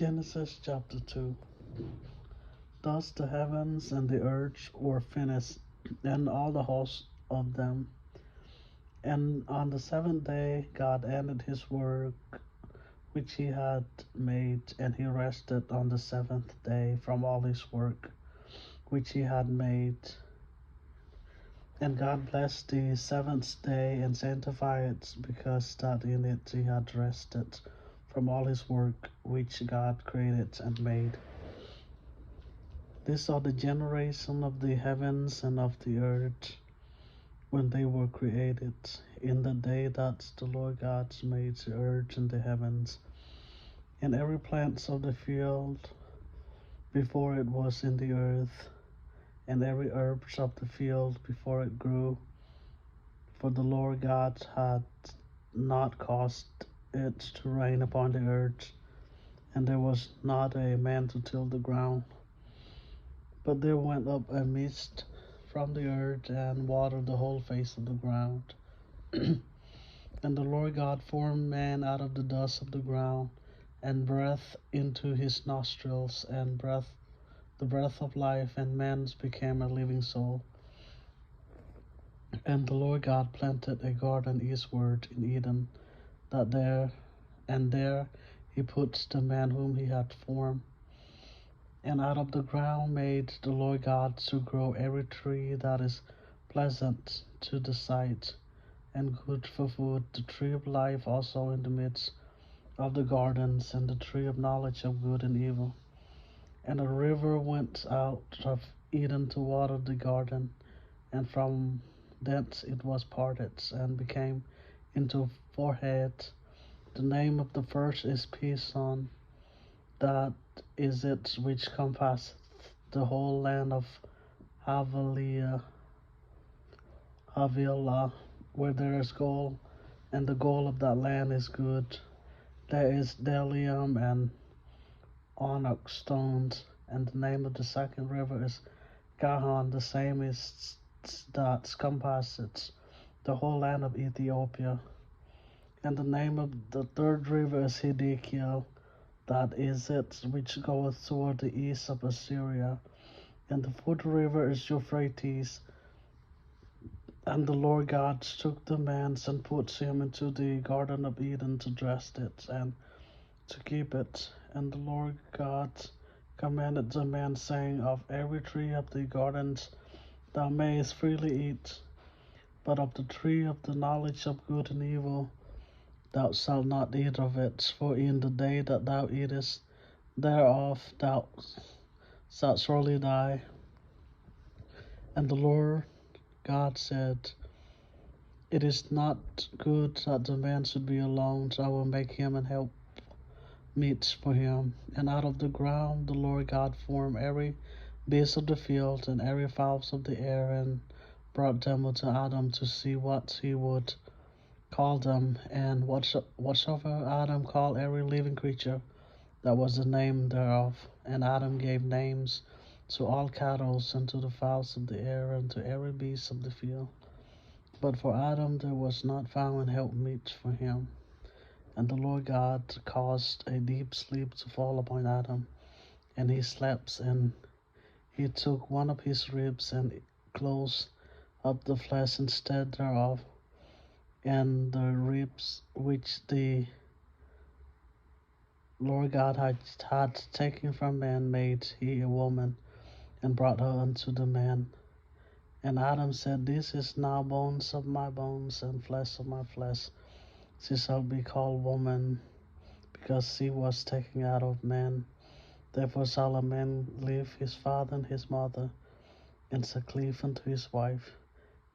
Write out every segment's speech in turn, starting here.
Genesis chapter 2. Thus the heavens and the earth were finished, and all the hosts of them. And on the seventh day God ended his work which he had made, and he rested on the seventh day from all his work which he had made. And God blessed the seventh day and sanctified it, because that in it he had rested from all his work which God created and made. These are the generation of the heavens and of the earth when they were created, in the day that the Lord God made the earth and the heavens, and every plant of the field before it was in the earth, and every herb of the field before it grew. For the Lord God had not caused it to rain upon the earth, and there was not a man to till the ground. But there went up a mist from the earth, and watered the whole face of the ground. And the Lord God formed man out of the dust of the ground, and breathed into his nostrils, and the breath of life, and man became a living soul. And the Lord God planted a garden eastward in Eden, there he put the man whom he had formed. And out of the ground made the Lord God to grow every tree that is pleasant to the sight, and good for food, the tree of life also in the midst of the gardens, and the tree of knowledge of good and evil. And a river went out of Eden to water the garden, and from thence it was parted, and became into four heads. The name of the first is Pison. That is it which compasseth the whole land of Havilah, where there is gold, and the gold of that land is good. There is bdellium and onyx stones, and the name of the second river is Gihon. The same is that compasseth the whole land of Ethiopia. And the name of the third river is Hiddekel. That is it which goeth toward the east of Assyria. And the fourth river is Euphrates. And the Lord God took the man and put him into the garden of Eden to dress it and to keep it. And the Lord God commanded the man, saying, Of every tree of the gardens thou mayest freely eat, but of the tree of the knowledge of good and evil thou shalt not eat of it, for in the day that thou eatest thereof thou shalt surely die. And the Lord God said, It is not good that the man should be alone, so I will make him an help meet for him. And out of the ground the Lord God formed every beast of the field and every fowl of the air, and brought them unto Adam to see what he would call them. And whatsoever Adam called every living creature, that was the name thereof. And Adam gave names to all cattle, and to the fowls of the air, and to every beast of the field. But for Adam there was not found an helpmeet for him. And the Lord God caused a deep sleep to fall upon Adam, and he slept. And he took one of his ribs, and closed up the flesh instead thereof. And the ribs which the Lord God had taken from man made he a woman, and brought her unto the man. And Adam said, This is now bones of my bones, and flesh of my flesh. She shall be called woman, because she was taken out of man. Therefore shall a man leave his father and his mother, and shall cleave unto his wife,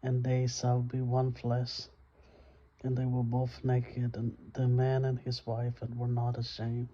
and they shall be one flesh. And they were both naked, and the man and his wife, and were not ashamed.